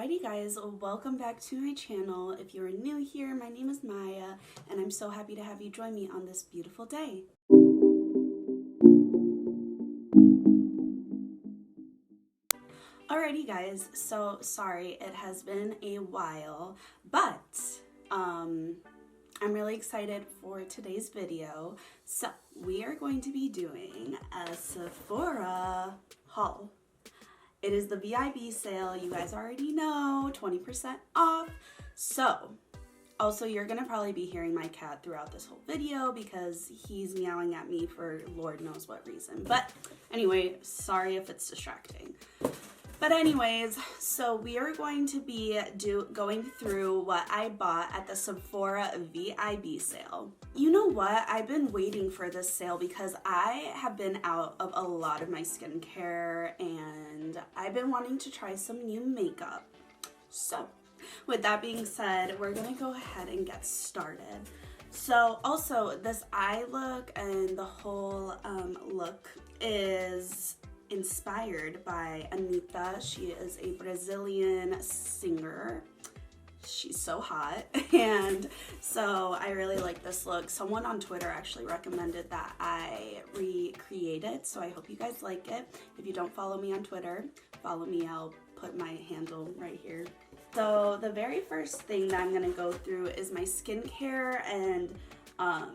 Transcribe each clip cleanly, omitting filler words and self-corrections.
Alrighty guys, welcome back to my channel. If you're new here, my name is Maya, and I'm so happy to have you join me on this beautiful day. Alrighty guys, so sorry it has been a while, but I'm really excited for today's video. So we are going to be doing a Sephora haul. It is the VIB sale. You guys already know, 20% off. So, also you're gonna probably be hearing my cat throughout this whole video because he's meowing at me for Lord knows what reason. But anyway, sorry if it's distracting. But anyways, so we are going to be going through what I bought at the Sephora VIB sale. You know what? I've been waiting for this sale because I have been out of a lot of my skincare and I've been wanting to try some new makeup. So with that being said, we're gonna go ahead and get started. So also this eye look and the whole look is inspired by Anitta. She is a Brazilian singer. She's so hot, and so I really like this look. Someone on Twitter actually recommended that I recreate it, so I hope you guys like it. If you don't follow me on Twitter, follow me. I'll put my handle right here. So the very first thing that I'm gonna go through is my skincare, and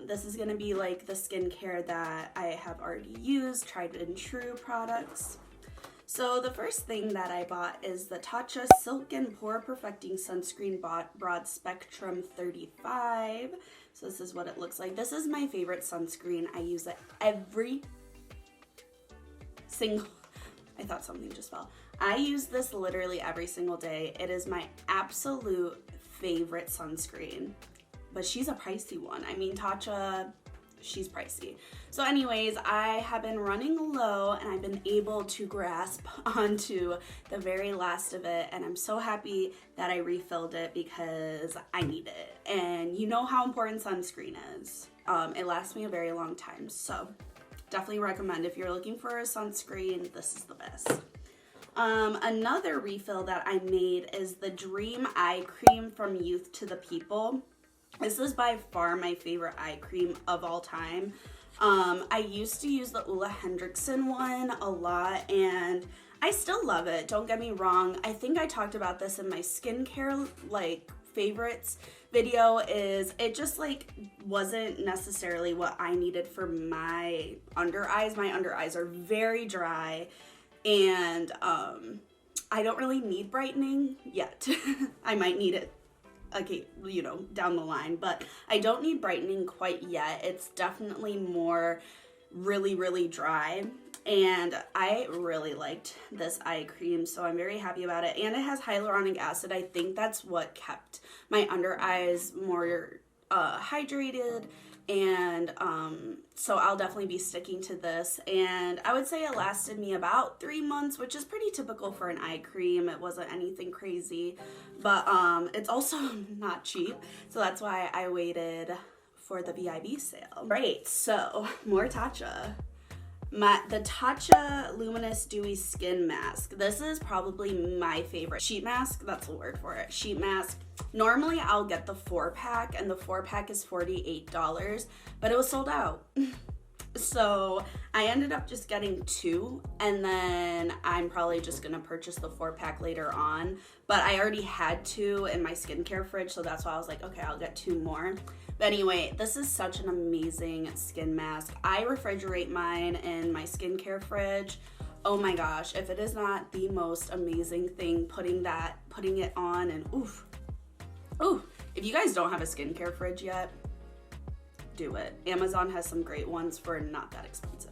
this is gonna be like the skincare that I have already used, tried and true products. So the first thing that I bought is the Tatcha Silk and Pore Perfecting Sunscreen Broad Spectrum 35. So this is what it looks like. This is my favorite sunscreen. I use it every single, I thought something just fell. I use this literally every single day. It is my absolute favorite sunscreen. But she's a pricey one. I mean, Tatcha, she's pricey. So anyways, I have been running low and I've been able to grasp onto the very last of it, and I'm so happy that I refilled it because I need it. And you know how important sunscreen is. It lasts me a very long time, so definitely recommend if you're looking for a sunscreen, this is the best. Another refill that I made is the Dream Eye Cream from Youth to the People. This is by far my favorite eye cream of all time. I used to use the Ulla Hendrickson one a lot, and I still love it. Don't get me wrong. I think I talked about this in my skincare like favorites video. Is it just like wasn't necessarily what I needed for my under eyes. My under eyes are very dry, and I don't really need brightening yet. I might need it, okay, you know, down the line, but I don't need brightening quite yet. It's definitely more really dry, and I really liked this eye cream, so I'm very happy about it. And it has hyaluronic acid. I think that's what kept my under eyes more hydrated, and so I'll definitely be sticking to this. And I would say it lasted me about 3 months, which is pretty typical for an eye cream. It wasn't anything crazy, but it's also not cheap, so that's why I waited for the VIB sale. Right, so more Tatcha. The Tatcha Luminous Dewy Skin Mask. This is probably my favorite sheet mask. That's the word for it. Sheet mask. Normally I'll get the 4-pack, and the 4-pack is $48, but it was sold out. So I ended up just getting 2, and then I'm probably just gonna purchase the 4-pack later on. But I already had 2 in my skincare fridge, so that's why I was like, okay, I'll get 2 more. But anyway, this is such an amazing skin mask. I refrigerate mine in my skincare fridge. Oh my gosh, if it is not the most amazing thing, putting it on, and oof. If you guys don't have a skincare fridge yet, do it. Amazon has some great ones for not that expensive.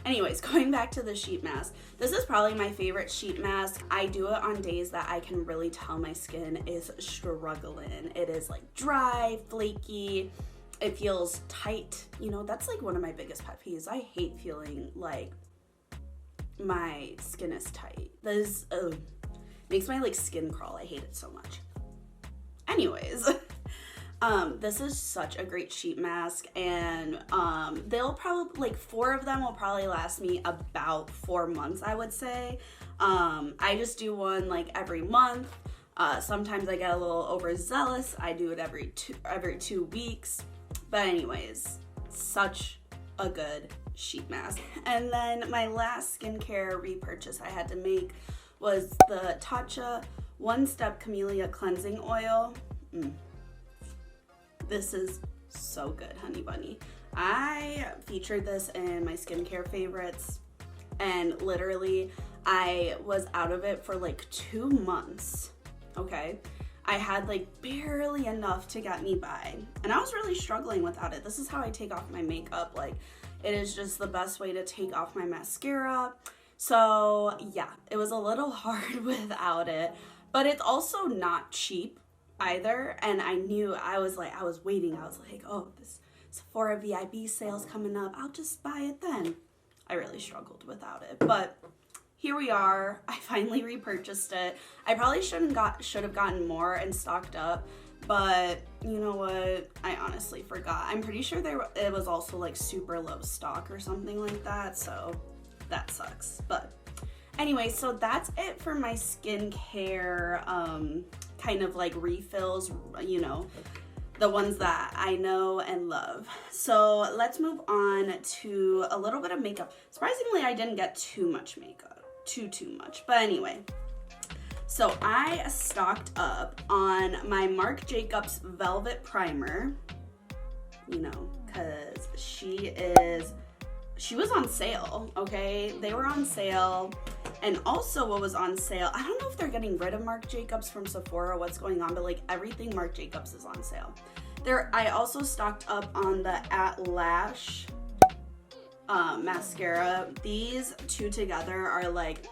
Anyways, going back to the sheet mask. This is probably my favorite sheet mask. I do it on days that I can really tell my skin is struggling. It is like dry, flaky. It feels tight. You know, that's like one of my biggest pet peeves. I hate feeling like my skin is tight. This makes my like skin crawl. I hate it so much. Anyways, this is such a great sheet mask, and they'll probably, like 4 of them will probably last me about 4 months, I would say. I just do one like every month. Sometimes I get a little overzealous. I do it every 2 weeks. But anyways, such a good sheet mask. And then my last skincare repurchase I had to make was the Tatcha One Step Camellia Cleansing Oil. This is so good, honey bunny. I featured this in my skincare favorites, and literally I was out of it for like 2 months, okay? I had like barely enough to get me by, and I was really struggling without it. This is how I take off my makeup. Like, it is just the best way to take off my mascara. So yeah, it was a little hard without it, but it's also not cheap either. And I knew, I was waiting. I was like, oh, this SEPHORA VIB sale's coming up. I'll just buy it then. I really struggled without it, but here we are. I finally repurchased it. I probably should have gotten more and stocked up, but you know what? I honestly forgot. I'm pretty sure it was also like super low stock or something like that, so that sucks. But anyway, so that's it for my skincare kind of like refills, you know, the ones that I know and love. So let's move on to a little bit of makeup. Surprisingly, I didn't get too much makeup. Too much, but anyway, so I stocked up on my Marc Jacobs Velvet Primer, you know, because she was on sale, okay? They were on sale. And also what was on sale, I don't know if they're getting rid of Marc Jacobs from Sephora, what's going on, but like everything Marc Jacobs is on sale. I also stocked up on the At Lash mascara. These two together are like,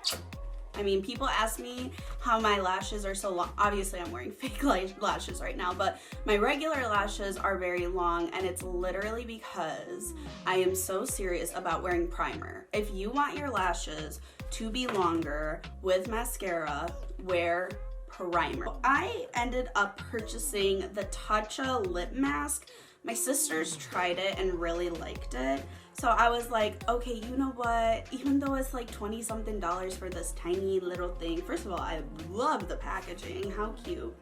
I mean, people ask me how my lashes are so long. Obviously I'm wearing fake lashes right now, but my regular lashes are very long, and it's literally because I am so serious about wearing primer. If you want your lashes to be longer with mascara, wear primer. I ended up purchasing the Tatcha lip mask. My sisters tried it and really liked it. So I was like, okay, you know what? Even though it's like $20-something for this tiny little thing. First of all, I love the packaging. How cute.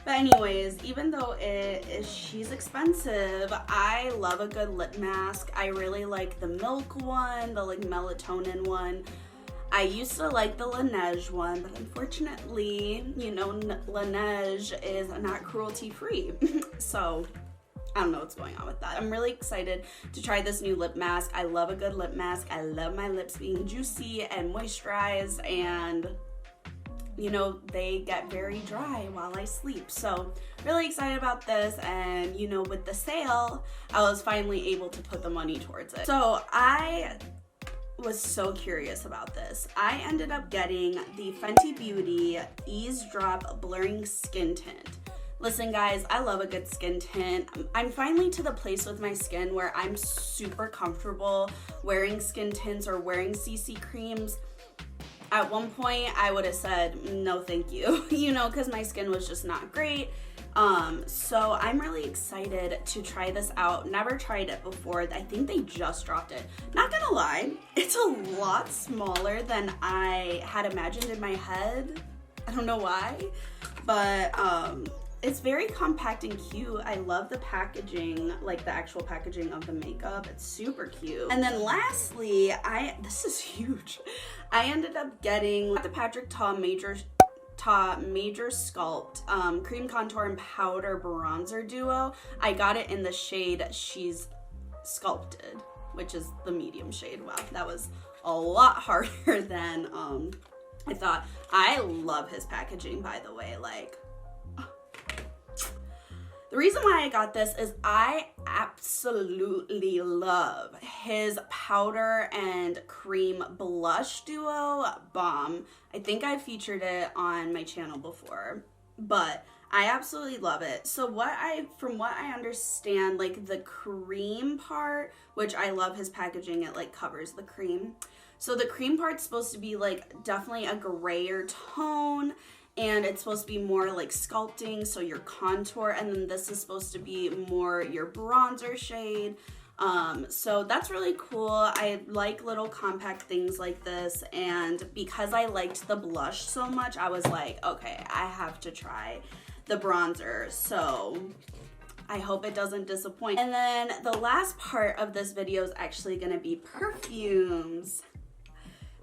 But anyways, even though she's expensive, I love a good lip mask. I really like the milk one, the like melatonin one. I used to like the Laneige one, but unfortunately, you know, Laneige is not cruelty free. So I don't know what's going on with that. I'm really excited to try this new lip mask. I love a good lip mask. I love my lips being juicy and moisturized, and you know, they get very dry while I sleep. So really excited about this, and you know, with the sale, I was finally able to put the money towards it. So I was so curious about this. I ended up getting the Fenty Beauty Ease Drop Blurring Skin Tint. Listen guys, I love a good skin tint. I'm finally to the place with my skin where I'm super comfortable wearing skin tints or wearing CC creams. At one point, I would have said, no thank you, you know, because my skin was just not great. So I'm really excited to try this out. Never tried it before. I think they just dropped it. Not gonna lie, it's a lot smaller than I had imagined in my head. I don't know why, but it's very compact and cute. I love the packaging, like the actual packaging of the makeup. It's super cute. And then lastly, this is huge. I ended up getting the Patrick Ta Major Sculpt Cream Contour and Powder Bronzer Duo. I got it in the shade She's Sculpted, which is the medium shade. Wow, that was a lot harder than I thought. I love his packaging, by the way. Like, the reason why I got this is I absolutely love his powder and cream blush duo. Bomb. I think I featured it on my channel before, but I absolutely love it. So from what I understand, like the cream part, which I love his packaging, it like covers the cream. So the cream part's supposed to be like definitely a grayer tone, and it's supposed to be more like sculpting, so your contour, and then this is supposed to be more your bronzer shade. So that's really cool. I like little compact things like this, and because I liked the blush so much, I was like, okay, I have to try the bronzer. So I hope it doesn't disappoint. And then the last part of this video is actually gonna be perfumes.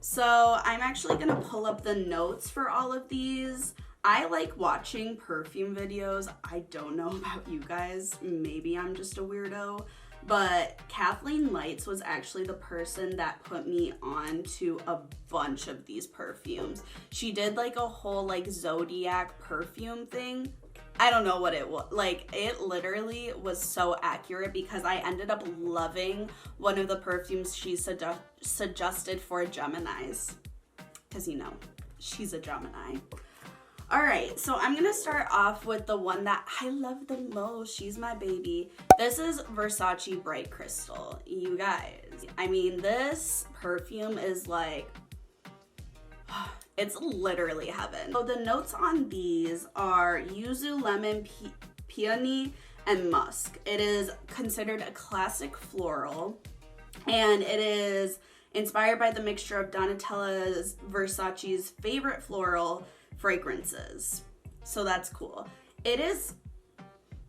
So I'm actually gonna pull up the notes for all of these. I like watching perfume videos. I don't know about you guys. Maybe I'm just a weirdo. But Kathleen Lights was actually the person that put me on to a bunch of these perfumes. She did like a whole like Zodiac perfume thing. I don't know what it was. Like, it literally was so accurate because I ended up loving one of the perfumes she suggested for Geminis. Because, you know, she's a Gemini. All right, so I'm gonna start off with the one that I love the most. She's my baby. This is Versace Bright Crystal. You guys, I mean, this perfume is like, it's literally heaven. So the notes on these are yuzu, lemon, peony, and musk. It is considered a classic floral, and it is inspired by the mixture of Donatella's Versace's favorite floral fragrances. So that's cool. It is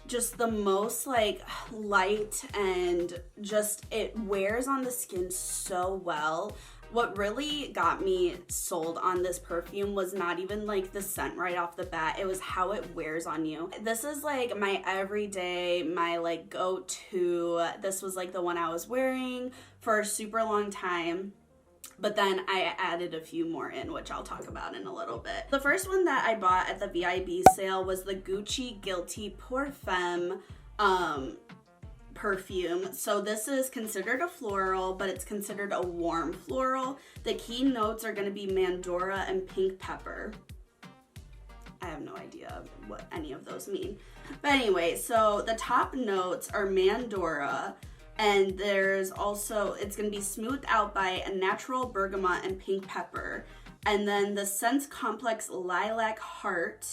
just the most like light, and just it wears on the skin so well. What really got me sold on this perfume was not even like the scent right off the bat, it was how it wears on you. This is like my everyday, my like go-to. This was like the one I was wearing for a super long time. But then I added a few more in, which I'll talk about in a little bit. The first one that I bought at the VIB sale was the Gucci Guilty Perfume perfume. So this is considered a floral, but it's considered a warm floral. The key notes are going to be mandora and pink pepper. I have no idea what any of those mean. But anyway, so the top notes are mandora, and there's also, it's going to be smoothed out by a natural bergamot and pink pepper. And then the scents complex lilac heart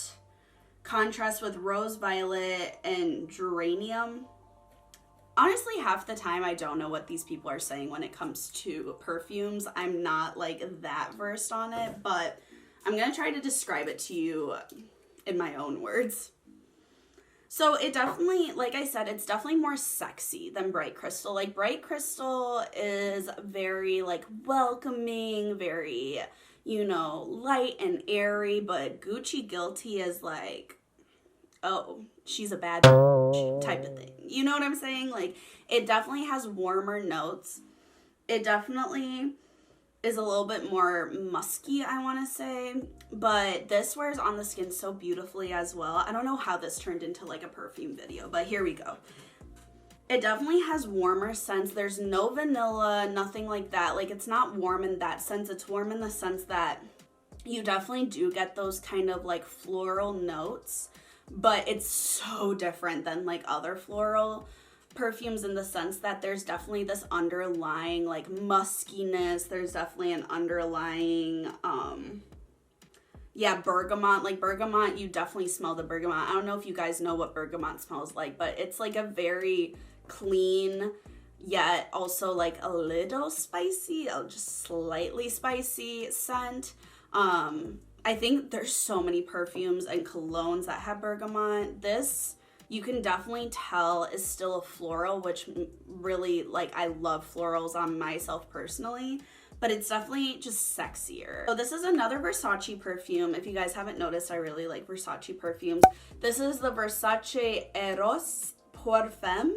contrasts with rose violet and geranium. Honestly, half the time I don't know what these people are saying when it comes to perfumes. I'm not like that versed on it, but I'm gonna try to describe it to you in my own words. So it definitely, like I said, it's definitely more sexy than Bright Crystal. Like Bright Crystal is very like welcoming, very, you know, light and airy, but Gucci Guilty is like, oh, she's a bad bitch type of thing. You know what I'm saying? Like, it definitely has warmer notes. It definitely is a little bit more musky, I want to say. But this wears on the skin so beautifully as well. I don't know how this turned into like a perfume video, but here we go. It definitely has warmer scents. There's no vanilla, nothing like that. Like, it's not warm in that sense. It's warm in the sense that you definitely do get those kind of like floral notes. But it's so different than like other floral perfumes in the sense that there's definitely this underlying like muskiness. There's definitely an underlying, yeah, bergamot. Like bergamot, you definitely smell the bergamot. I don't know if you guys know what bergamot smells like, but it's like a very clean, yet also like a little spicy, just slightly spicy scent. I think there's so many perfumes and colognes that have bergamot. This, you can definitely tell, is still a floral, which really, like, I love florals on myself personally, but it's definitely just sexier. So this is another Versace perfume. If you guys haven't noticed, I really like Versace perfumes. This is the Versace Eros Perfume.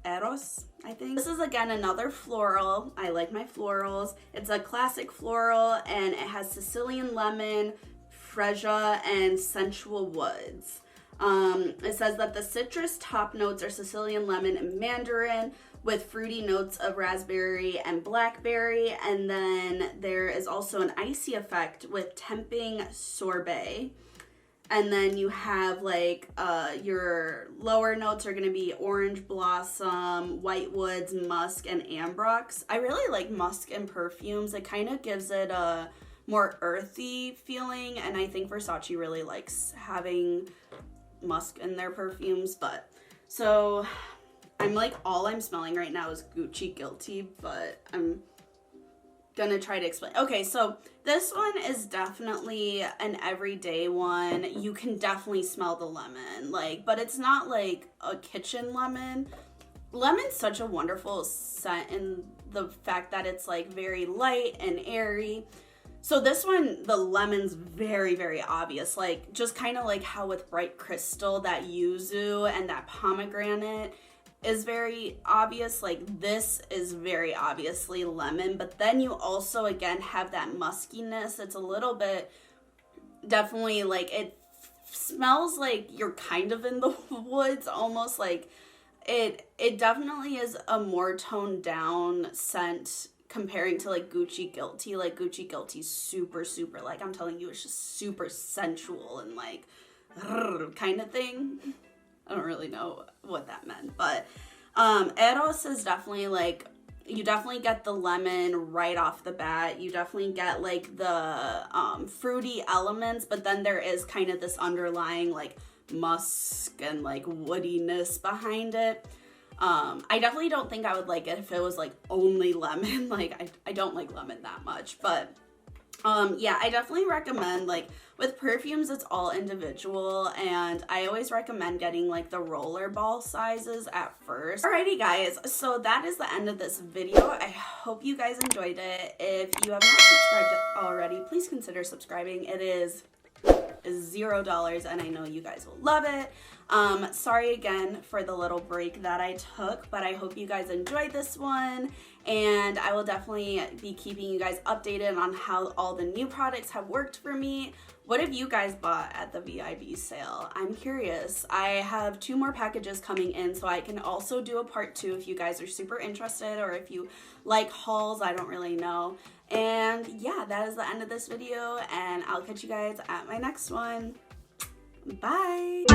Eros, I think. This is again another floral. I like my florals. It's a classic floral, and it has Sicilian lemon, freesia, and sensual woods. It says that the citrus top notes are Sicilian lemon and mandarin, with fruity notes of raspberry and blackberry, and then there is also an icy effect with tempting sorbet. And then you have like your lower notes are going to be orange blossom, white woods, musk, and ambrox. I really like musk in perfumes. It kind of gives it a more earthy feeling, and I think Versace really likes having musk in their perfumes. But so I'm like, all I'm smelling right now is Gucci Guilty, but I'm gonna try to explain. Okay, so this one is definitely an everyday one. You can definitely smell the lemon, like, but it's not like a kitchen lemon. Lemon's such a wonderful scent in the fact that it's like very light and airy. So this one, the lemon's very, very obvious. Like, just kind of like how with Bright Crystal, that yuzu and that pomegranate is very obvious. Like, this is very obviously lemon, but then you also, again, have that muskiness. It's a little bit, definitely, like, it smells like you're kind of in the woods, almost like it definitely is a more toned down scent comparing to like Gucci Guilty. Like, Gucci Guilty's super, super, like, I'm telling you, it's just super sensual and like kind of thing. I don't really know what that meant, but Eros is definitely like, you definitely get the lemon right off the bat. You definitely get like the fruity elements, but then there is kind of this underlying like musk and like woodiness behind it. I definitely don't think I would like it if it was like only lemon. Like, I don't like lemon that much, but yeah, I definitely recommend, like, with perfumes, it's all individual, and I always recommend getting like the roller ball sizes at first. Alrighty guys, so that is the end of this video. I hope you guys enjoyed it. If you have not subscribed already, please consider subscribing. It is $0 and I know you guys will love it. Sorry again for the little break that I took, but I hope you guys enjoyed this one, and I will definitely be keeping you guys updated on how all the new products have worked for me. What have you guys bought at the VIB sale? I'm curious. I have 2 more packages coming in, so I can also do a part 2 if you guys are super interested, or if you like hauls, I don't really know. And yeah, that is the end of this video, and I'll catch you guys at my next one. Bye!